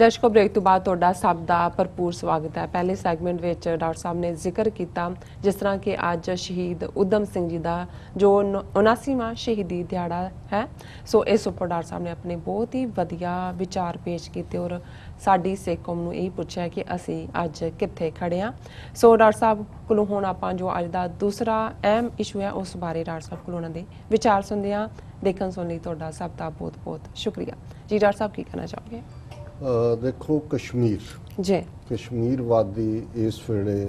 दर्शकों ब्रेक तो बाद तुहाडा सब दा भरपूर स्वागत है। पहले सैगमेंट विच डॉक्टर साहब ने जिक्र किया जिस तरह कि अज शहीद उधम सिंह जी का जो 79वां शहीदी दिहाड़ा है, सो इस उपर डॉक्टर साहब ने अपने बहुत ही वधिया विचार पेश किए और साडी सिख कौम नूं यही पूछा कि असी अज कित्थे खड़े हाँ। सो डॉक्टर साहब कोलों हुण आपां जो अज दा दूसरा अहम इशू है उस बारे डॉक्टर साहब कोलों उन्हां दे विचार सुनदे हां। देखण सुन लई तुहाडा सब दा बहुत बहुत शुक्रिया जी। डॉक्टर साहब की कहना चाहोगे? देखो कश्मीर जी कश्मीर वादी इस वेले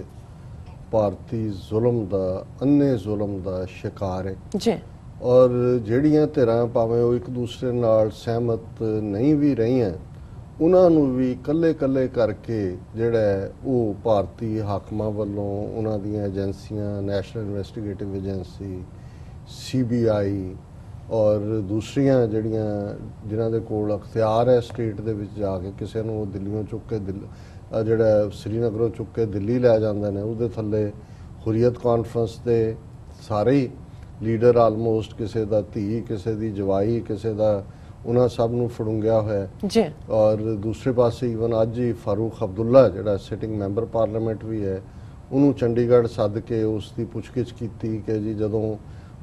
भारती जुल्म दा अन्ने जुल्म दा शिकार है जी और ਜਿਹੜੀਆਂ ਧਿਰਾਂ ਭਾਵੇਂ ਉਹ ਇੱਕ ਦੂਸਰੇ ਨਾਲ ਸਹਿਮਤ ਨਹੀਂ ਵੀ ਰਹੀਆਂ ਉਹਨਾਂ ਨੂੰ ਵੀ ਕੱਲੇ ਕਰਕੇ ਜਿਹੜਾ ਉਹ ਭਾਰਤੀ ਹਾਕਮਾਂ ਵੱਲੋਂ ਉਹਨਾਂ ਦੀਆਂ ਏਜੰਸੀਆਂ ਨੈਸ਼ਨਲ ਇਨਵੈਸਟੀਗੇਟਿਵ ਏਜੰਸੀ CBI और दूसरियां जड़ियां जिन्हां दे कोल अख्तियार है स्टेट दे विच जाके किसी नूं दिल्लीओं चुक के जिहड़ा श्रीनगरों चुक के दिल्ली लै जांदे ने उहदे थल्ले हुर्रियत कॉन्फ्रेंस दे सारे ही लीडर आलमोस्ट किसी दा धी किसी दी जवाई किसी दा उन्हां सब नूं फड़ूंगिया होया जी। और दूसरे पासे ईवन अज ही फारूक अब्दुल्ला जिहड़ा सिटिंग मैंबर पार्लीमेंट भी है उन्होंने चंडीगढ़ सद के उसकी पुछगिछ की कि जी जदों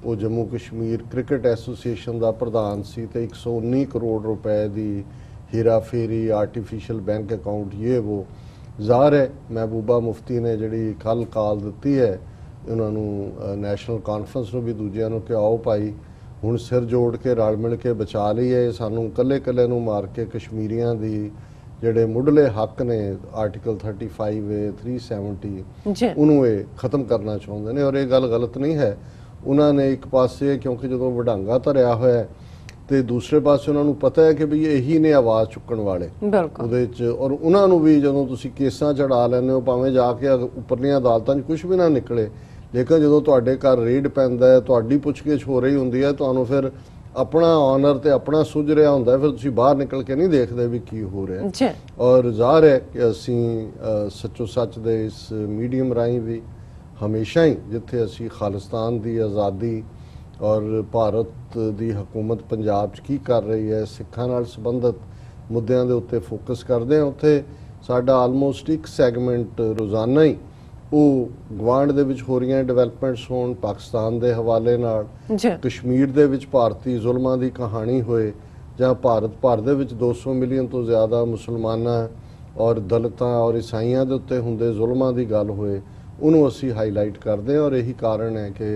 वो जम्मू कश्मीर क्रिकेट एसोसीएशन का प्रधान सी ते 119 करोड़ रुपए की हीरा फेरी आर्टिफिशियल बैंक अकाउंट ये वो ज़ाहिर है महबूबा मुफ्ती ने जी कल कॉल दी है उन्होंने नैशनल कॉन्फ्रेंस में भी दूजिया कि आओ भाई हुण सिर जोड़ के रल मिल के बचा लीए सानू कल्ले नूं मार के कश्मीरियां दी ਜਿਹੜੇ ਮੁੱਢਲੇ ਹੱਕ ਨੇ ਆਰਟੀਕਲ 35A 370 ਉਹਨੂੰ ਇਹ ਖਤਮ ਕਰਨਾ ਚਾਹੁੰਦੇ ਨੇ ਔਰ ਇਹ ਗੱਲ ਗਲਤ ਨਹੀਂ ਹੈ। ਉਹਨਾਂ ਨੇ ਇੱਕ ਪਾਸੇ ਕਿਉਂਕਿ ਜਦੋਂ ਵਡਾਂਗਾ ਧਰਿਆ ਹੋਇਆ ਤੇ ਦੂਸਰੇ ਪਾਸੇ ਉਹਨਾਂ ਨੂੰ ਪਤਾ ਹੈ ਕਿ ਵੀ ਇਹੀ ਨੇ ਆਵਾਜ਼ ਚੁੱਕਣ ਵਾਲੇ ਉਹਦੇ ਚ ਔਰ ਉਹਨਾਂ ਨੂੰ ਵੀ ਜਦੋਂ ਤੁਸੀਂ ਕੇਸਾਂ ਚੜਾ ਲੈਂਦੇ ਹੋ ਭਾਵੇਂ ਜਾ ਕੇ ਉੱਪਰਲੀਆਂ ਅਦਾਲਤਾਂ 'ਚ ਕੁਝ ਵੀ ਨਾ ਨਿਕਲੇ ਲੇਕਿਨ ਜਦੋਂ ਤੁਹਾਡੇ ਘਰ ਰੇਡ ਪੈਂਦਾ ਹੈ ਤੁਹਾਡੀ ਪੁੱਛਗਿੱਛ ਹੋ ਰਹੀ ਹੁੰਦੀ ਹੈ ਤੁਹਾਨੂੰ ਫਿਰ अपना ऑनर तो अपना सुझ रहा होंगे फिर तुसीं बाहर निकल के नहीं देखते भी की हो रहा और ज़ाहिर है कि असी सच्चो सच दे इस मीडियम राही भी हमेशा ही जिथे असी खालिस्तान की आज़ादी और भारत की हुकूमत पंजाब च की कर रही है सिखां नाल संबंधित मुद्दों के उत्ते फोकस करते हैं उत्थे साडा आलमोस्ट एक सैगमेंट रोज़ाना ही वो गवांड दे विच हो रही डिवेलपमेंट्स होण पाकिस्तान के हवाले नाल कश्मीर दे विच भारती जुल्मां की कहानी होए जां भारत भर दे विच 200 मिलियन तो ज़्यादा मुसलमानां और दलितां और ईसाइयां दे उत्ते हुंदे जुल्मां की गल होए उहनूं असीं हाईलाइट करदे और यही कारण है कि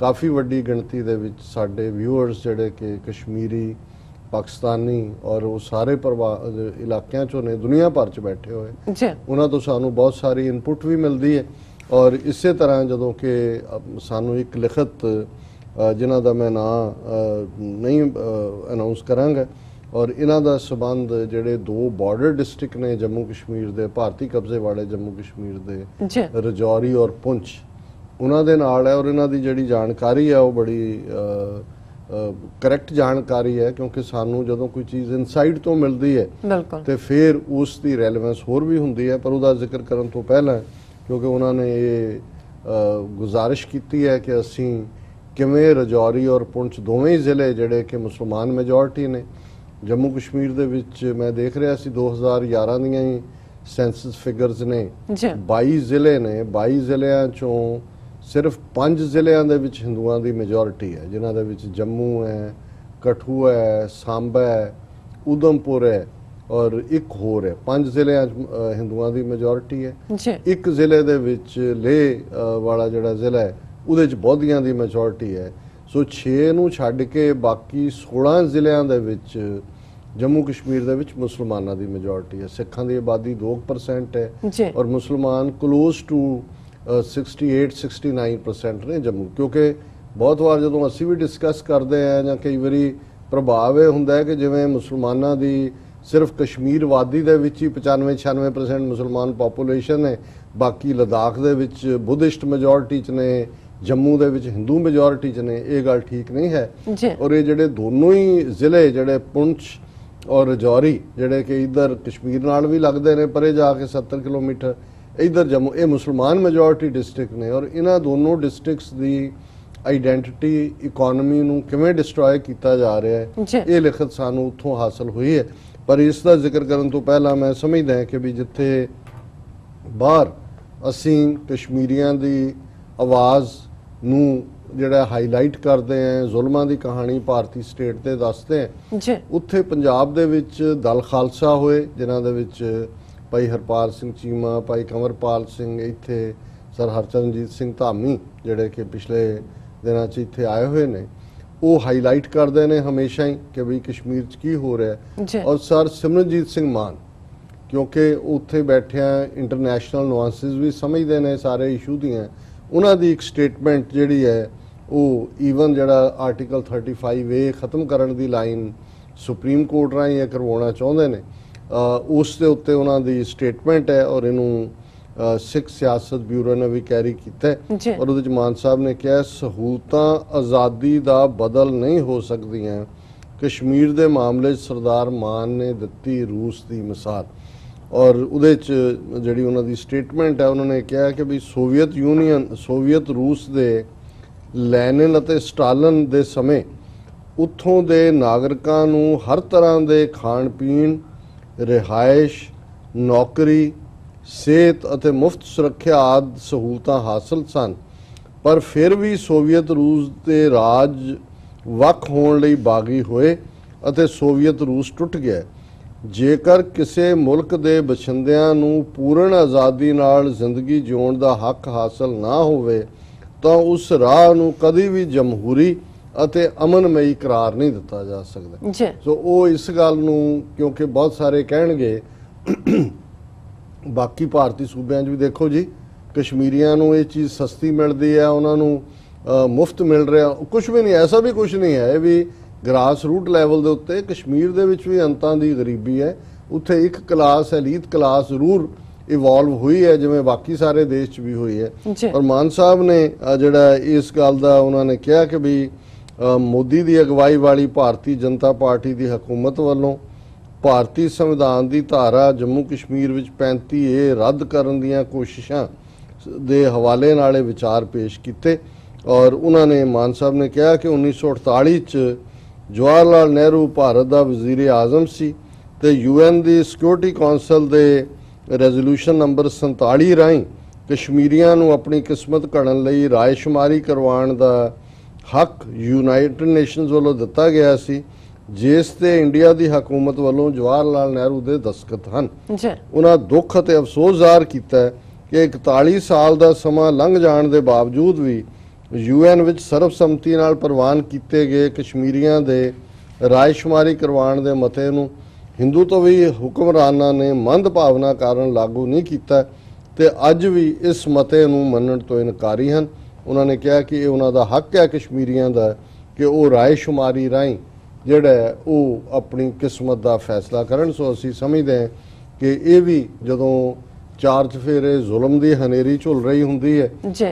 काफ़ी वड्डी गिणती दे विच साडे व्यूअर्स जिहड़े कि कश्मीरी पाकिस्तानी और वो सारे इलाकों चों ने दुनिया भर च बैठे हुए उन्होंने तो सानू बहुत सारी इनपुट भी मिलती है और इस तरह जदों कि सानू एक लिखत जिन्हां दा मैं नाम नहीं अनाउंस करांगा और इन्हां दा संबंध जिहड़े दो बॉर्डर डिस्ट्रिक्ट ने जम्मू कश्मीर दे भारती कब्जे वाले जम्मू कश्मीर दे रजौरी और पुंछ उन्हां दे नाल है और इन्हां दी जिहड़ी जानकारी है वो बड़ी करैक्ट जानकारी है क्योंकि सानू जदों कोई चीज़ इनसाइड तो मिलती है तो फिर उसकी रेलेवेंस होर भी होंदी है पर उसका जिक्र करन तो पहला क्योंकि उन्होंने ये गुजारिश की है कि असी किवें रजौरी और पुंछ दोवें ही ज़िले जिहड़े कि मुसलमान मेजोरिटी ने जम्मू कश्मीर दे विच मैं देख रहा सी 2011 दियां ही सेंसस फिगर्स ने 22 ज़िले ने 22 ज़िलियां चों सिर्फ 5 ज़िलियां दे विच हिंदुआं दी मेजोरिटी है जिन्हां दे विच जम्मू है कठुआ है सांबा है उधमपुर है और एक होर है 5 ज़िलियां हिंदुआं दी मेजोरिटी है एक ज़िले दे विच लेह वाला जिहड़ा ज़िला है उहदे च बौद्धियां दी मेजोरिटी है सो 6 नूं छड्ड के बाकी 16 ज़िलियां दे विच जम्मू कश्मीर दे विच मुसलमानां दी मेजोरिटी है सिखां दी आबादी 2% है और मुसलमान क्लोज टू 68-69% ने जम्मू क्योंकि बहुत बार जो असी भी डिस्कस करते हैं या कई बारी प्रभाव यह होंदा है कि जिवें मुसलमानां दी सिर्फ कश्मीर वादी दे विच ही 95-96% मुसलमान पॉपूलेशन है बाकी लद्दाख दे विच बुद्धिस्ट मेजोरिटी च ने जम्मू दे विच हिंदू मेजोरिटी च ने ये गल ठीक नहीं है और ये जिहड़े दोनों ही ज़िले जिहड़े पुंछ और रजौरी जिहड़े कि इधर कश्मीर नाल भी लगते हैं परे जाके 70 किलोमीटर इधर जम्मू ये मुसलमान मेजोरिटी डिस्ट्रिक्ट ने और इन्हां दोनों डिस्ट्रिक्ट्स की आइडेंटिटी इकोनॉमी नूं किवें डिस्ट्रॉय किया जा रहा है ये लिखत सानू उत्थों हासिल हुई है पर इसका जिक्र करने तो पहला मैं समझदा है कि भी जिथे बाहर असी कश्मीरियां दी आवाज़ नूं जिहड़ा हाईलाइट करते हैं, जुल्मां दी कहानी भारती स्टेट ते दसते हैं, उत्थे पंजाब दे विच दल खालसा होए जिन्हां दे विच भाई हरपाल सिंह चीमा, भाई कंवरपाल सिंह, इत्थे सर हरचरणजीत सिंह धामी जिहड़े कि पिछले दिनों च इत्थे आए हुए ने, वो हाईलाइट करते हैं हमेशा ही कि भी कश्मीर च की हो रहा है। और सर सिमरनजीत सिंह मान क्योंकि उत्थे बैठिया इंटरनेशनल नुआंसिस भी समझते हैं सारे इशू दियां, उन्हां दी एक स्टेटमेंट जिहड़ी है वो ईवन जिहड़ा आर्टिकल 35A खत्म करने की लाइन सुप्रीम कोर्ट राਹੀਂ करवाना चाहते हैं, उस दे उत्ते उन्हां दी स्टेटमेंट है और इनू सिख सियासत ब्यूरो ने भी कैरी किया और उहदे च मान साहब ने कहा सहूलतां आज़ादी दा बदल नहीं हो सकदियां, कश्मीर दे मामले सरदार मान ने दित्ती रूस दी मिसाल। और उहदे च जिहड़ी उन्हां दी स्टेटमेंट है उन्होंने कहा कि भी सोवियत रूस दे लैनिन ਅਤੇ स्टालिन ਦੇ ਸਮੇਂ ਉੱਥੋਂ ਦੇ ਨਾਗਰਿਕਾਂ ਨੂੰ ਹਰ ਤਰ੍ਹਾਂ ਦੇ ਖਾਣ ਪੀਣ, ਰਿਹਾਇਸ਼, ਨੌਕਰੀ, ਸਿਹਤ ਅਤੇ ਮੁਫਤ ਸੁਰੱਖਿਆ ਆਦਿ ਸਹੂਲਤਾਂ ਹਾਸਲ ਸਨ, ਪਰ ਫਿਰ ਵੀ ਸੋਵੀਅਤ ਰੂਸ ਦੇ ਰਾਜ ਵੱਖ ਹੋਣ ਲਈ ਬਾਗੀ ਹੋਏ ਅਤੇ ਸੋਵੀਅਤ ਰੂਸ ਟੁੱਟ ਗਿਆ। ਜੇਕਰ ਕਿਸੇ ਮੁਲਕ ਦੇ ਬਸ਼ਿੰਦਿਆਂ ਨੂੰ ਪੂਰਨ ਆਜ਼ਾਦੀ ਨਾਲ ਜ਼ਿੰਦਗੀ ਜਿਉਣ ਦਾ ਹੱਕ ਹਾਸਲ ਨਾ ਹੋਵੇ ਤਾਂ ਉਸ ਰਾਹ ਨੂੰ ਕਦੀ ਵੀ ਜਮਹੂਰੀ ਅਤੇ ਅਮਨਮਈ ਕਰਾਰ ਨਹੀਂ ਦਿੱਤਾ ਜਾ ਸਕਦਾ। ਸੋ ਉਹ ਇਸ ਗੱਲ ਨੂੰ ਕਿਉਂਕਿ ਬਹੁਤ ਸਾਰੇ ਕਹਿਣਗੇ ਬਾਕੀ ਭਾਰਤੀ ਸੂਬਿਆਂ 'ਚ ਵੀ ਦੇਖੋ ਜੀ ਕਸ਼ਮੀਰੀਆਂ ਨੂੰ ਇਹ ਚੀਜ਼ ਸਸਤੀ ਮਿਲਦੀ ਹੈ, ਉਹਨਾਂ ਨੂੰ ਮੁਫਤ ਮਿਲ ਰਿਹਾ, ਕੁਝ ਵੀ ਨਹੀਂ, ਐਸਾ ਵੀ ਕੁਝ ਨਹੀਂ ਹੈ। ਇਹ ਵੀ ਗ੍ਰਾਸ ਰੂਟ ਲੈਵਲ ਦੇ ਉੱਤੇ ਕਸ਼ਮੀਰ ਦੇ ਵਿੱਚ ਵੀ ਅੰਤਾਂ ਦੀ ਗਰੀਬੀ ਹੈ, ਉੱਥੇ ਇੱਕ ਕਲਾਸ ਐਲੀਟ ਕਲਾਸ ਜ਼ਰੂਰ ਇਵੋਲਵ ਹੋਈ ਹੈ ਜਿਵੇਂ ਬਾਕੀ ਸਾਰੇ ਦੇਸ਼ 'ਚ ਵੀ ਹੋਈ ਹੈ। ਔਰ ਮਾਨ ਸਾਹਿਬ ਨੇ ਜਿਹੜਾ ਇਸ ਗੱਲ ਦਾ ਉਹਨਾਂ ਨੇ ਕਿਹਾ ਕਿ ਵੀ ਮੋਦੀ ਦੀ ਅਗਵਾਈ ਵਾਲੀ ਭਾਰਤੀ ਜਨਤਾ ਪਾਰਟੀ ਦੀ ਹਕੂਮਤ ਵੱਲੋਂ ਭਾਰਤੀ ਸੰਵਿਧਾਨ ਦੀ ਧਾਰਾ ਜੰਮੂ ਕਸ਼ਮੀਰ ਵਿੱਚ 35A ਰੱਦ ਕਰਨ ਦੀਆਂ ਕੋਸ਼ਿਸ਼ਾਂ ਦੇ ਹਵਾਲੇ ਨਾਲ ਵਿਚਾਰ ਪੇਸ਼ ਕੀਤੇ। ਔਰ ਉਹਨਾਂ ਨੇ ਮਾਨ ਸਾਹਿਬ ਨੇ ਕਿਹਾ ਕਿ 1948 ਚ ਜਵਾਹਰ ਲਾਲ ਨਹਿਰੂ ਭਾਰਤ ਦਾ ਵਜ਼ੀਰ ਆਜ਼ਮ ਸੀ ਤੇ UN ਦੀ ਸਿਕਿਉਰਿਟੀ ਕੌਂਸਲ ਦੇ ਰੈਜ਼ੋਲੂਸ਼ਨ ਨੰਬਰ 47 ਰਾਹੀਂ ਕਸ਼ਮੀਰੀਆਂ ਨੂੰ ਆਪਣੀ ਕਿਸਮਤ ਘੜਨ ਲਈ ਰਾਏਸ਼ੁਮਾਰੀ ਕਰਵਾਉਣ ਦਾ ਹੱਕ ਯੂਨਾਈਟਿਡ ਨੇਸ਼ਨਸ ਵੱਲੋਂ ਦਿੱਤਾ ਗਿਆ ਸੀ, ਜਿਸ ਤੇ ਇੰਡੀਆ ਦੀ ਹਕੂਮਤ ਵੱਲੋਂ ਜਵਾਹਰ ਲਾਲ ਨਹਿਰੂ ਦੇ ਦਸਤਖਤ ਹਨ। ਉਹਨਾਂ ਦੁੱਖ ਅਤੇ ਅਫਸੋਸ ਜ਼ਾਹਰ ਕੀਤਾ ਕਿ 41 ਸਾਲ ਦਾ ਸਮਾਂ ਲੰਘ ਜਾਣ ਦੇ ਬਾਵਜੂਦ ਵੀ UN ਵਿੱਚ ਸਰਬਸੰਮਤੀ ਨਾਲ ਪ੍ਰਵਾਨ ਕੀਤੇ ਗਏ ਕਸ਼ਮੀਰੀਆਂ ਦੇ ਰਾਏਸ਼ੁਮਾਰੀ ਕਰਵਾਉਣ ਦੇ ਮਤੇ ਨੂੰ ਹਿੰਦੂ ਤੋਂ ਵੀ ਹੁਕਮਰਾਨਾਂ ਨੇ ਮੰਦ ਭਾਵਨਾ ਕਾਰਨ ਲਾਗੂ ਨਹੀਂ ਕੀਤਾ ਤੇ ਅੱਜ ਵੀ ਇਸ ਮਤੇ ਨੂੰ ਮੰਨਣ ਤੋਂ ਇਨਕਾਰੀ ਹਨ। ਉਹਨਾਂ ਨੇ ਕਿਹਾ ਕਿ ਇਹ ਉਹਨਾਂ ਦਾ ਹੱਕ ਹੈ ਕਸ਼ਮੀਰੀਆਂ ਦਾ ਕਿ ਉਹ ਰਾਏਸ਼ੁਮਾਰੀ ਰਾਹੀਂ ਜਿਹੜਾ ਉਹ ਆਪਣੀ ਕਿਸਮਤ ਦਾ ਫੈਸਲਾ ਕਰਨ। ਸੋ ਅਸੀਂ ਸਮਝਦੇ ਹਾਂ ਕਿ ਇਹ ਵੀ ਜਦੋਂ ਚਾਰ ਚਫੇਰੇ ਜ਼ੁਲਮ ਦੀ ਹਨੇਰੀ ਝੁੱਲ ਰਹੀ ਹੁੰਦੀ ਹੈ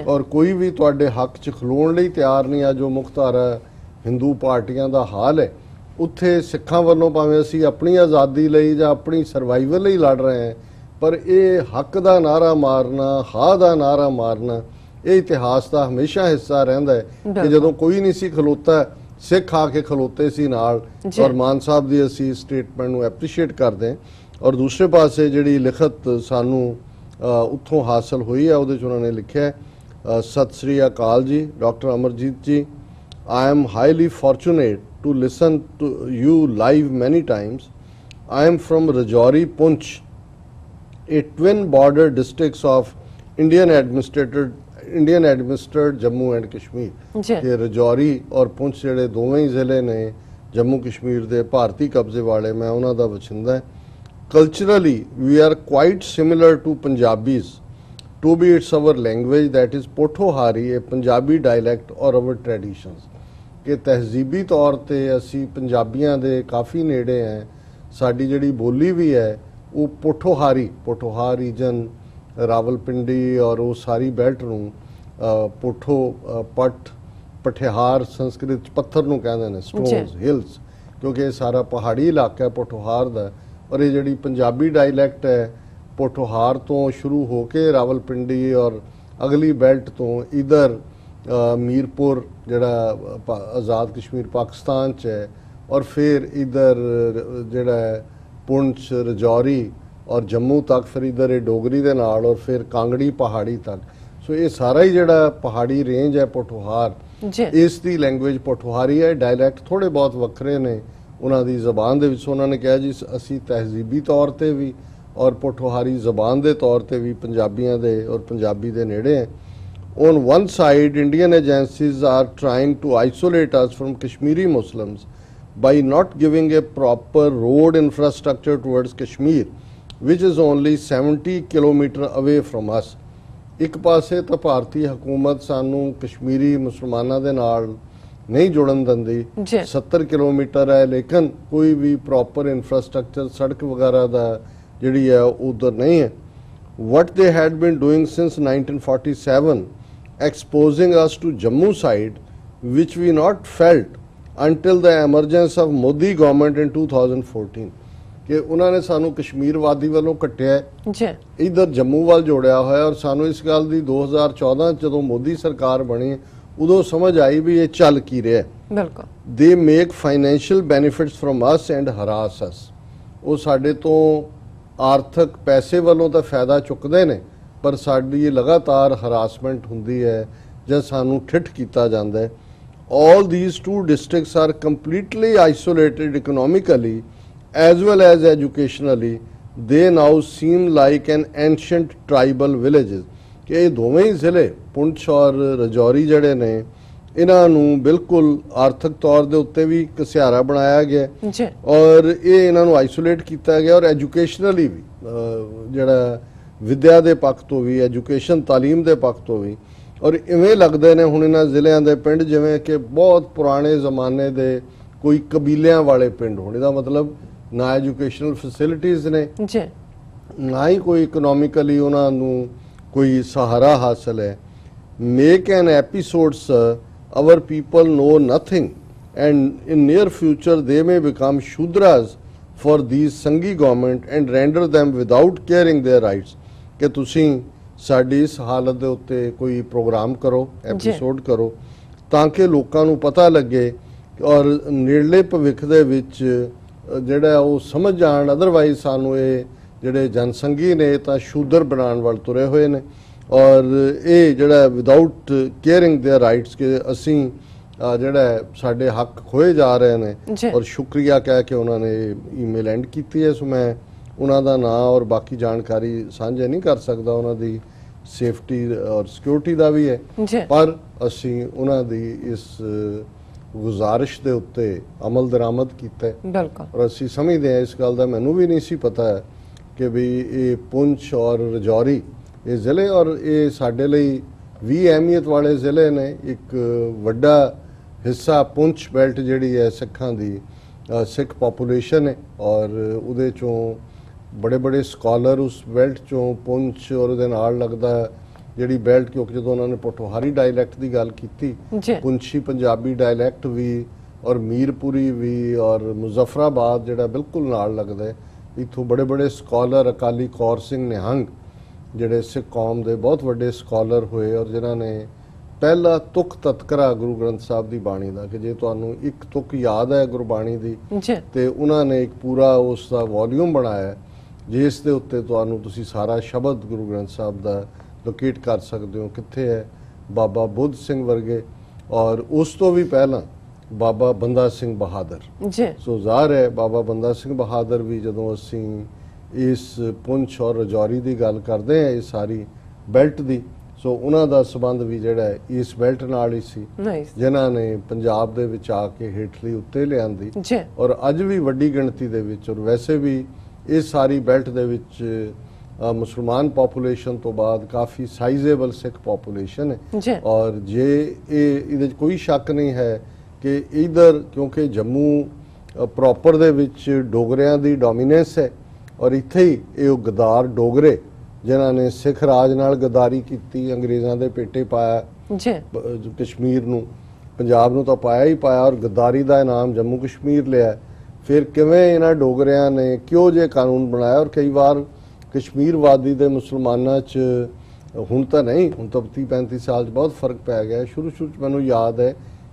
ਔਰ ਕੋਈ ਵੀ ਤੁਹਾਡੇ ਹੱਕ 'ਚ ਖਲੋਣ ਲਈ ਤਿਆਰ ਨਹੀਂ ਆ, ਜੋ ਮੁਖਤਾਰਾ ਹਿੰਦੂ ਪਾਰਟੀਆਂ ਦਾ ਹਾਲ ਹੈ, ਉੱਥੇ ਸਿੱਖਾਂ ਵੱਲੋਂ ਭਾਵੇਂ ਅਸੀਂ ਆਪਣੀ ਆਜ਼ਾਦੀ ਲਈ ਜਾਂ ਆਪਣੀ ਸਰਵਾਈਵਲ ਲਈ ਲੜ ਰਹੇ ਹਾਂ, ਪਰ ਇਹ ਹੱਕ ਦਾ ਨਾਰਾ ਮਾਰਨਾ, ਹਾਂ ਦਾ ਨਾਰਾ ਮਾਰਨਾ ਇਹ ਇਤਿਹਾਸ ਦਾ ਹਮੇਸ਼ਾ ਹਿੱਸਾ ਰਹਿੰਦਾ ਹੈ ਕਿ ਜਦੋਂ ਕੋਈ ਨਹੀਂ ਸੀ ਖਲੋਤਾ ਸਿੱਖ ਆ ਕੇ ਖਲੋਤੇ ਸੀ ਨਾਲ। ਔਰ ਮਾਨ ਸਾਹਿਬ ਦੀ ਅਸੀਂ ਸਟੇਟਮੈਂਟ ਨੂੰ ਐਪਰੀਸ਼ੀਏਟ ਕਰਦੇ ਹਾਂ। ਔਰ ਦੂਸਰੇ ਪਾਸੇ ਜਿਹੜੀ ਲਿਖਤ ਸਾਨੂੰ ਉੱਥੋਂ ਹਾਸਲ ਹੋਈ ਹੈ ਉਹਦੇ 'ਚ ਉਹਨਾਂ ਨੇ ਲਿਖਿਆ, ਸਤਿ ਸ੍ਰੀ ਅਕਾਲ ਜੀ ਡਾਕਟਰ ਅਮਰਜੀਤ ਜੀ, I am highly fortunate to listen to you live many times. I am from Rajouri, Poonch, a twin border districts of Indian administered Jammu and Kashmir. कि रजौरी और पुंछ ਜਿਹੜੇ ਦੋਵੇਂ ਹੀ ਜ਼ਿਲ੍ਹੇ ਨੇ ਜੰਮੂ ਕਸ਼ਮੀਰ ਦੇ ਭਾਰਤੀ ਕਬਜ਼ੇ ਵਾਲੇ, ਮੈਂ ਉਹਨਾਂ ਦਾ ਵਸਿੰਦਾ ਹੈ। Culturally, we are quite similar to Punjabis. To be it's our language that is Pothohari, a Punjabi dialect or our traditions. कि तहजीबी तौर पर असी पंजाबियों के काफ़ी नेड़े हैं, साड़ी जिहड़ी बोली भी है वो पोठोहार रीजन रावलपिंडी और वो सारी बैल्ट नूं पठिहार संस्कृत पत्थर नूं कहंदे ने, स्टोन्स हिल्स, क्योंकि ये सारा पहाड़ी इलाका है पोठोहार दा। और ये जिहड़ी पंजाबी डायलैक्ट है पोठोहार तो शुरू होके रावलपिंडी और अगली बैल्ट तो इधर मीरपुर जिहड़ा आज़ाद कश्मीर पाकिस्तान च है और फिर इधर जिहड़ा पुंछ रजौरी और जम्मू तक, फिर इधर ये डोगरी दे नाल और फिर कांगड़ी पहाड़ी तक। सो ये सारा ही जिहड़ा पहाड़ी रेंज है पोठोहार, इस दी लैंगुएज पोठोहारी है। डायलैक्ट थोड़े बहुत वक्रे ने उन्हां दी ज़बान दे विच। उन्होंने कहा जी असी तहजीबी तौर पर भी और पोठोहारी ज़बान के तौर पर भी पंजाबियों दे और पंजाबी दे नेड़े हैं। On one side, Indian agencies are trying to isolate us from Kashmiri Muslims by not giving a proper road infrastructure towards Kashmir, which is only 70 kilometer away from us. एक पासे तो भारतीय हुकूमत सानू कश्मीरी मुसलमाना दे नाल नहीं जुड़न दिंदी, 70 किलोमीटर है, लेकिन कोई भी प्रॉपर इंफ्रास्ट्रक्चर सड़क वगैरह दा जिहड़ी है उधर नहीं है। What they had been doing since 1947, exposing us to Jammu side, which we not felt until the emergence of Modi government in 2014, कि उन्होंने सानू कश्मीर वादी वालों कट्टिया इधर जम्मू वाल जोड़िया होया। और सानू इस गल दी 2014 जदों मोदी सरकार बनी उदों समझ आई भी ये चल की रहा है। They make financial benefits from us and harass us. वो साडे तो आर्थिक पैसे वालों तो फायदा चुकते हैं, पर साडी लगातार हरासमेंट हुंदी है ਜਾਂ ਸਾਨੂੰ ਠਿੱਠ ਕੀਤਾ ਜਾਂਦਾ ਹੈ। All these two districts are completely isolated economically as well as educationally. They now seem like an ancient tribal villages. कि ਇਹ ਦੋਵੇਂ ਹੀ ਜ਼ਿਲ੍ਹੇ ਪੁੰਛ ਔਰ ਰਜੌਰੀ ਜਿਹੜੇ ਨੇ ਇਹਨਾਂ ਨੂੰ ਬਿਲਕੁਲ ਆਰਥਿਕ ਤੌਰ ਦੇ ਉੱਤੇ ਵੀ ਇੱਕ ਸਿਹਾਰਾ ਬਣਾਇਆ ਗਿਆ ਔਰ ਇਹ ਇਹਨਾਂ ਨੂੰ ਆਈਸੋਲੇਟ ਕੀਤਾ ਗਿਆ ਔਰ ਐਜੂਕੇਸ਼ਨਲੀ ਵੀ ਜਿਹੜਾ ਵਿਦਿਆ ਦੇ ਪੱਖ ਤੋਂ ਵੀ ਐਜੂਕੇਸ਼ਨ ਤਾਲੀਮ ਦੇ ਪੱਖ ਤੋਂ ਵੀ। ਔਰ ਇਵੇਂ ਲੱਗਦੇ ਨੇ ਹੁਣ ਇਹਨਾਂ ਜ਼ਿਲ੍ਹਿਆਂ ਦੇ ਪਿੰਡ ਜਿਵੇਂ ਕਿ ਬਹੁਤ ਪੁਰਾਣੇ ਜ਼ਮਾਨੇ ਦੇ ਕੋਈ ਕਬੀਲਿਆਂ ਵਾਲੇ ਪਿੰਡ ਹੋਣ। ਇਹਦਾ ਮਤਲਬ ਨਾ ਐਜੂਕੇਸ਼ਨਲ ਫੈਸਿਲਿਟੀਜ਼ ਨੇ ਨਾ ਹੀ ਕੋਈ ਇਕਨੋਮਿਕਲੀ ਉਹਨਾਂ ਨੂੰ ਕੋਈ ਸਹਾਰਾ ਹਾਸਲ ਹੈ। Make N episode sir, our people know nothing and in near future they may become shudras for these Sanghi government and render them without caring their rights। कि तुसीं साडी इस हालत दे उत्ते कोई प्रोग्राम करो, एपीसोड करो ताकि लोकां नूं पता लगे और नेड़ले भविख दे विच जिहड़ा वो समझ जाण। अदरवाइज सानूं ये जिहड़े जनसंघी ने तां शूदर बनाउण वाल तुरे होए ने और ये जिहड़ा विदाउट केयरिंग देयर राइट्स कि असीं जिहड़ा साडे हक खोए जा रहे हैं। और शुक्रिया कह के उन्होंने ईमेल एंड की है। सो मैं उन्हों का नाम और बाकी जानकारी साझे नहीं कर सकता, उन्होंने सेफ्टी और सिक्योरिटी का भी है, पर असी उन्होंने इस गुजारिश के उत्ते अमल दरामद किया और असी समझते हैं इस गल का मैनू भी नहीं सी पता है कि भी ये पुंछ और रजौरी ये ज़िले और ये साडे लई भी अहमियत वाले ज़िले ने। एक वड्डा हिस्सा पुंछ बेल्ट जिहड़ी है सिखां दी सिख पॉपूलेशन है और उहदे चों बड़े बड़े स्कॉलर उस बेल्ट चों पुंछ और उहदे नाल लगदा जिहड़ी बेल्ट, क्योंकि जो उन्होंने पोठोहारी डायलैक्ट की गल की, पुंछी पंजाबी डायलैक्ट भी और मीरपुरी भी और मुजफ्फराबाद जिहड़ा बिल्कुल नाल लगदा है। इत्थों बड़े बड़े स्कॉलर अकाली कौर सिंह निहंग जिहड़े सिख कौम के बहुत वड्डे स्कॉलर होए और जिन्हां ने पहला तुक तत्करा गुरु ग्रंथ साहब की बाणी का कि जे तुहानूं एक तुक याद है गुरबाणी की तो उन्होंने एक पूरा उसका वॉल्यूम बनाया जिस दे उत्ते तुहानूं तुसीं सारा शब्द गुरु ग्रंथ साहब का लोकेट कर सकते हो कित्थे है। बाबा बुद्ध सिंह वर्गे और उस तो भी पहला बाबा बंदा सिंह बहादुर। सो ज़ाहिर है बाबा बंदा सिंह बहादुर भी जदों असीं इस पुंछ और रजौरी की गल करते हैं इस सारी बेल्ट की, सो उन्हां दा संबंध भी जिहड़ा है इस बेल्ट नाल ही सी जिन्हां ने पंजाब दे विच आके हेठली उत्ते लिआंदी और अज भी वड्डी गिणती दे विच और वैसे भी इस सारी बेल्ट दे विच मुसलमान पॉपूलेशन तो बाद काफ़ी साइजेबल सिख पॉपूलेशन है। और जे इहदे कोई शक नहीं है कि इधर क्योंकि जम्मू प्रॉपर दे विच डोगरियां दी डोमीनेंस है और इत्थे ही ये गदार डोगरे जिन्हां ने सिख राज नाल गद्दारी की, अंग्रेज़ां दे पेटे पाया कश्मीर नूं, पंजाब नूं तां पाया ही पाया और गद्दारी दा इनाम जम्मू कश्मीर लिया। फिर किवें इन्हां डोगरियां ने क्यों जे कानून बनाया और कई बार कश्मीर वादी दे मुसलमानां च हुण तां नहीं, हुण तां 30-35 साल च बहुत फर्क पै गया। शुरू च मैनूं याद है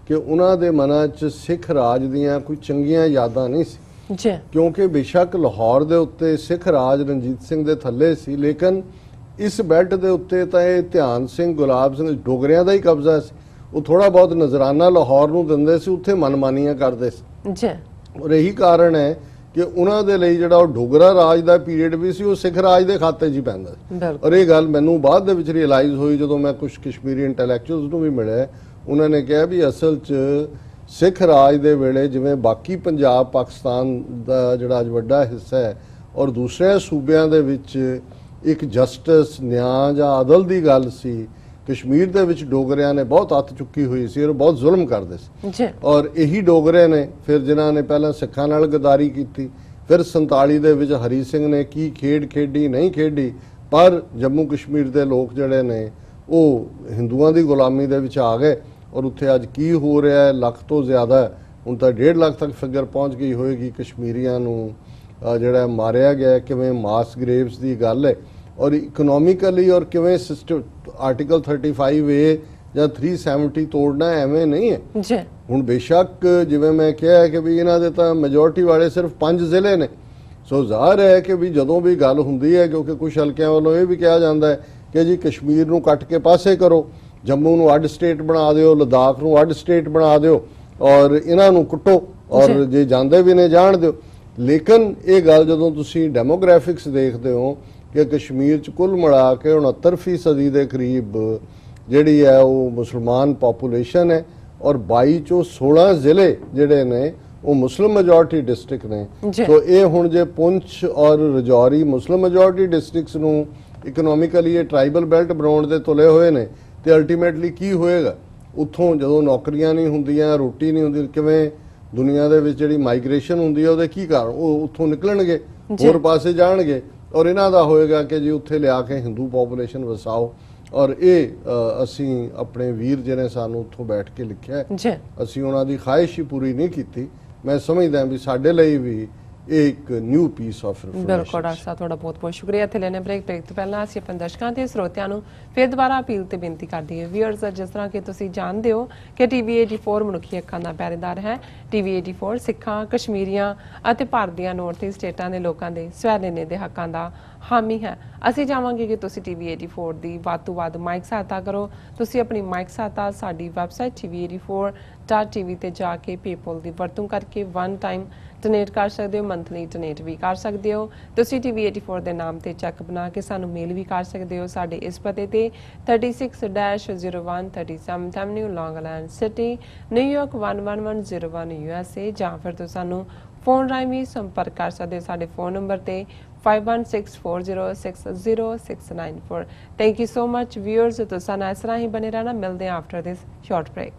कि उन्हां दे मनां च सिख राज दीयां कोई चंगियां यादां नहीं सी ਜੀ ਕਿਉਂਕਿ ਬੇਸ਼ੱਕ ਲਾਹੌਰ ਦੇ ਉੱਤੇ ਸਿੱਖ ਰਾਜ ਰਣਜੀਤ ਸਿੰਘ ਦੇ ਥੱਲੇ ਸੀ, ਲੇਕਿਨ ਇਸ ਬੈਲਟ ਦੇ ਉੱਤੇ ਤਾਂ ਇਹ ਧਿਆਨ ਸਿੰਘ, ਗੁਲਾਬ ਸਿੰਘ, ਡੋਗਰਿਆਂ ਦਾ ਹੀ ਕਬਜ਼ਾ ਸੀ। ਉਹ ਥੋੜਾ ਬਹੁਤ ਨਜ਼ਰਾਨਾ ਲਾਹੌਰ ਨੂੰ ਦਿੰਦੇ ਸੀ, ਉੱਥੇ ਮਨਮਾਨੀਆਂ ਕਰਦੇ ਸੀ ਜੀ। ਔਰ ਇਹੀ ਕਾਰਨ ਹੈ ਕਿ ਉਹਨਾਂ ਦੇ ਲਈ ਜਿਹੜਾ ਉਹ ਡੋਗਰਾ ਰਾਜ ਦਾ ਪੀਰੀਅਡ ਵੀ ਸੀ, ਉਹ ਸਿੱਖ ਰਾਜ ਦੇ ਖਾਤੇ 'ਚ ਹੀ ਪੈਂਦਾ ਸੀ। ਔਰ ਇਹ ਗੱਲ ਮੈਨੂੰ ਬਾਅਦ ਦੇ ਵਿੱਚ ਰਿਅਲਾਈਜ਼ ਹੋਈ ਜਦੋਂ ਮੈਂ ਕੁਝ ਕਸ਼ਮੀਰੀ ਇੰਟੈਲੈਕਚੁਅਲਸ ਨੂੰ ਵੀ ਮਿਲਿਆ। ਉਹਨਾਂ ਨੇ ਕਿਹਾ ਵੀ ਅਸਲ 'ਚ ਸਿੱਖ ਰਾਜ ਦੇ ਵੇਲੇ ਜਿਵੇਂ ਬਾਕੀ ਪੰਜਾਬ ਪਾਕਿਸਤਾਨ ਦਾ ਜਿਹੜਾ ਅੱਜ ਵੱਡਾ ਹਿੱਸਾ ਹੈ ਔਰ ਦੂਸਰੇ ਸੂਬਿਆਂ ਦੇ ਵਿੱਚ ਇੱਕ ਜਸਟਿਸ, ਨਿਆਂ ਜਾਂ ਅਦਲ ਦੀ ਗੱਲ ਸੀ, ਕਸ਼ਮੀਰ ਦੇ ਵਿੱਚ ਡੋਗਰਿਆਂ ਨੇ ਬਹੁਤ ਅੱਤ ਚੁੱਕੀ ਹੋਈ ਸੀ ਔਰ ਬਹੁਤ ਜ਼ੁਲਮ ਕਰਦੇ ਸੀ। ਔਰ ਇਹੀ ਡੋਗਰੇ ਨੇ ਫਿਰ ਜਿਨ੍ਹਾਂ ਨੇ ਪਹਿਲਾਂ ਸਿੱਖਾਂ ਨਾਲ ਗਦਾਰੀ ਕੀਤੀ, ਫਿਰ 47 ਦੇ ਵਿੱਚ ਹਰੀ ਸਿੰਘ ਨੇ ਕੀ ਖੇਡ ਖੇਡੀ ਨਹੀਂ ਖੇਡੀ, ਪਰ ਜੰਮੂ ਕਸ਼ਮੀਰ ਦੇ ਲੋਕ ਜਿਹੜੇ ਨੇ ਉਹ ਹਿੰਦੂਆਂ ਦੀ ਗੁਲਾਮੀ ਦੇ ਵਿੱਚ ਆ ਗਏ। ਔਰ ਉੱਥੇ ਅੱਜ ਕੀ ਹੋ ਰਿਹਾ ਹੈ, ਲੱਖ ਤੋਂ ਜ਼ਿਆਦਾ, ਹੁਣ ਤਾਂ 1.5 ਲੱਖ ਤੱਕ ਫਿਗਰ ਪਹੁੰਚ ਗਈ ਹੋਏਗੀ ਕਸ਼ਮੀਰੀਆਂ ਨੂੰ ਜਿਹੜਾ ਮਾਰਿਆ ਗਿਆ। ਕਿਵੇਂ ਮਾਸ ਗ੍ਰੇਵਸ ਦੀ ਗੱਲ ਹੈ ਔਰ ਇਕਨੋਮਿਕਲੀ ਔਰ ਕਿਵੇਂ ਸਿਸਟਮ ਆਰਟੀਕਲ 35A ਜਾਂ 370 ਤੋੜਨਾ ਐਵੇਂ ਨਹੀਂ ਹੈ ਜੀ। ਹੁਣ ਬੇਸ਼ੱਕ ਜਿਵੇਂ ਮੈਂ ਕਿਹਾ ਹੈ ਕਿ ਵੀ ਇਹਨਾਂ ਦੇ ਤਾਂ ਮੈਜੋਰਟੀ ਵਾਲੇ ਸਿਰਫ 5 ਜ਼ਿਲ੍ਹੇ ਨੇ। ਸੋ ਜ਼ਾਹਰ ਹੈ ਕਿ ਵੀ ਜਦੋਂ ਵੀ ਗੱਲ ਹੁੰਦੀ ਹੈ, ਕਿਉਂਕਿ ਕੁਝ ਹਲਕਿਆਂ ਵੱਲੋਂ ਇਹ ਵੀ ਕਿਹਾ ਜਾਂਦਾ ਹੈ ਕਿ ਜੀ ਕਸ਼ਮੀਰ ਨੂੰ ਕੱਟ ਕੇ ਪਾਸੇ ਕਰੋ, ਜੰਮੂ ਨੂੰ ਅੱਡ ਸਟੇਟ ਬਣਾ ਦਿਓ, ਲਦਾਖ ਨੂੰ ਅੱਡ ਸਟੇਟ ਬਣਾ ਦਿਓ ਔਰ ਇਹਨਾਂ ਨੂੰ ਕੁੱਟੋ ਔਰ ਜੇ ਜਾਂਦੇ ਵੀ ਨੇ ਜਾਣ ਦਿਓ। ਲੇਕਿਨ ਇਹ ਗੱਲ ਜਦੋਂ ਤੁਸੀਂ ਡੈਮੋਗ੍ਰਾਫਿਕਸ ਦੇਖਦੇ ਹੋ ਕਿ ਕਸ਼ਮੀਰ 'ਚ ਕੁੱਲ ਮਿਲਾ ਕੇ 69% ਦੇ ਕਰੀਬ ਜਿਹੜੀ ਹੈ ਉਹ ਮੁਸਲਮਾਨ ਪਾਪੂਲੇਸ਼ਨ ਹੈ ਔਰ 22 ਚੋਂ 16 ਜ਼ਿਲ੍ਹੇ ਜਿਹੜੇ ਨੇ ਉਹ ਮੁਸਲਿਮ ਮੈਜੋਰਟੀ ਡਿਸਟ੍ਰਿਕਟ ਨੇ। ਸੋ ਇਹ ਹੁਣ ਜੇ ਪੁੰਛ ਔਰ ਰਜੌਰੀ ਮੁਸਲਿਮ ਮੈਜੋਰਟੀ ਡਿਸਟ੍ਰਿਕਟਸ ਨੂੰ ਇਕਨੋਮਿਕਲੀ ਇਹ ਟ੍ਰਾਈਬਲ ਬੈਲਟ ਬਣਾਉਣ ਦੇ ਤੁਲੇ ਹੋਏ ਨੇ ਤੇ ਅਲਟੀਮੇਟਲੀ ਕੀ ਹੋਏਗਾ? ਉੱਥੋਂ ਜਦੋਂ ਨੌਕਰੀਆਂ ਨਹੀਂ ਹੁੰਦੀਆਂ, ਰੋਟੀ ਨਹੀਂ ਹੁੰਦੀ, ਕਿਵੇਂ ਦੁਨੀਆ ਦੇ ਵਿੱਚ ਜਿਹੜੀ ਮਾਈਗ੍ਰੇਸ਼ਨ ਹੁੰਦੀ ਹੈ ਉਹਦੇ ਕੀ ਕਾਰਨ? ਉਹ ਉੱਥੋਂ ਨਿਕਲਣਗੇ, ਹੋਰ ਪਾਸੇ ਜਾਣਗੇ ਔਰ ਇਹਨਾਂ ਦਾ ਹੋਏਗਾ ਕਿ ਜੀ ਉੱਥੇ ਲਿਆ ਕੇ ਹਿੰਦੂ ਪੋਪੂਲੇਸ਼ਨ ਵਸਾਓ। ਔਰ ਇਹ ਅਸੀਂ ਆਪਣੇ ਵੀਰ ਜਿਹਨੇ ਸਾਨੂੰ ਉੱਥੋਂ ਬੈਠ ਕੇ ਲਿਖਿਆ, ਅਸੀਂ ਉਹਨਾਂ ਦੀ ਖਾਹਿਸ਼ ਹੀ ਪੂਰੀ ਨਹੀਂ ਕੀਤੀ। ਮੈਂ ਸਮਝਦਾ ਵੀ ਸਾਡੇ ਲਈ ਵੀ ਇੱਕ ਨਿਊ ਪੀਸ ਆਫ ਇਨਫੋਰਮੇਸ਼ਨ। ਬਿਲਕੁਲ ਡਾਕਟਰ ਸਾਹਿਬ, ਤੁਹਾਡਾ ਬਹੁਤ ਬਹੁਤ ਸ਼ੁਕਰੀਆ। ਇੱਥੇ ਲੈਣੇ ਬ੍ਰੇਕ ਤੋਂ ਪਹਿਲਾਂ ਅਸੀਂ ਆਪਣੇ ਦਰਸ਼ਕਾਂ ਤੇ ਸਰੋਤਿਆਂ ਨੂੰ ਫਿਰ ਦੁਬਾਰਾ ਅਪੀਲ ਤੇ ਬੇਨਤੀ ਕਰਦੀ ਹਾਂ। ਵੀਅਰਸ, ਜਿਸ ਤਰ੍ਹਾਂ ਕਿ ਤੁਸੀਂ ਜਾਣਦੇ ਹੋ ਕਿ TV 84 ਮਨੁੱਖੀ ਹੱਕਾਂ ਦਾ ਪਹਿਰੇਦਾਰ ਹੈ। TV 84 ਸਿੱਖਾਂ, ਕਸ਼ਮੀਰੀਆਂ ਅਤੇ ਭਾਰਤ ਦੀਆਂ ਨਾਰਥ ਈਸਟ ਸਟੇਟਾਂ ਦੇ ਲੋਕਾਂ ਦੇ ਸਵੈਲੇਨੇ ਦੇ ਹੱਕਾਂ ਦਾ ਹਾਮੀ ਹੈ। ਅਸੀਂ ਚਾਹਾਂਗੇ ਕਿ ਤੁਸੀਂ TV 84 ਦੀ ਵੱਧ ਤੋਂ ਵੱਧ ਮਾਈਕ ਸਹਾਇਤਾ ਕਰੋ। ਤੁਸੀਂ ਆਪਣੀ ਮਾਈਕ ਸਹਾਇਤਾ ਸਾਡੀ ਵੈਬਸਾਈਟ TV84.tv ਤੇ ਜਾ ਕੇ ਪੇਪਲ ਦੀ ਵਰਤੋਂ ਕਰਕੇ 1 ਟਾਈਮ ਡੋਨੇਟ ਕਰ ਸਕਦੇ ਹੋ, ਮੰਥਲੀ ਡੋਨੇਟ ਵੀ ਕਰ ਸਕਦੇ ਹੋ। ਤੁਸੀਂ TV 84 ਦੇ ਨਾਮ ਤੇ ਚੈੱਕ ਬਣਾ ਕੇ ਸਾਨੂੰ ਮੇਲ ਵੀ ਕਰ ਸਕਦੇ ਹੋ ਸਾਡੇ ਇਸ ਪਤੇ ਤੇ 36-01 37th Avenue, Long Island City, New York 11101 USA, ਜਾਂ ਫਿਰ ਤੁਸੀਂ ਸਾਨੂੰ ਫੋਨ ਰਾਹੀਂ ਵੀ ਸੰਪਰਕ ਕਰ ਸਕਦੇ ਹੋ ਸਾਡੇ ਫੋਨ ਨੰਬਰ ਤੇ 5164060694। Thank you so much viewers, ਤੁਸੀਂ ਨਾਲ ਇਸ ਤਰ੍ਹਾਂ ਹੀ ਬਣੇ ਰਹਿਣਾ। ਮਿਲਦੇ ਹਾਂ ਆਫਟਰ ਦਿਸ ਸ਼ਾਰਟ ਬ੍ਰੇਕ।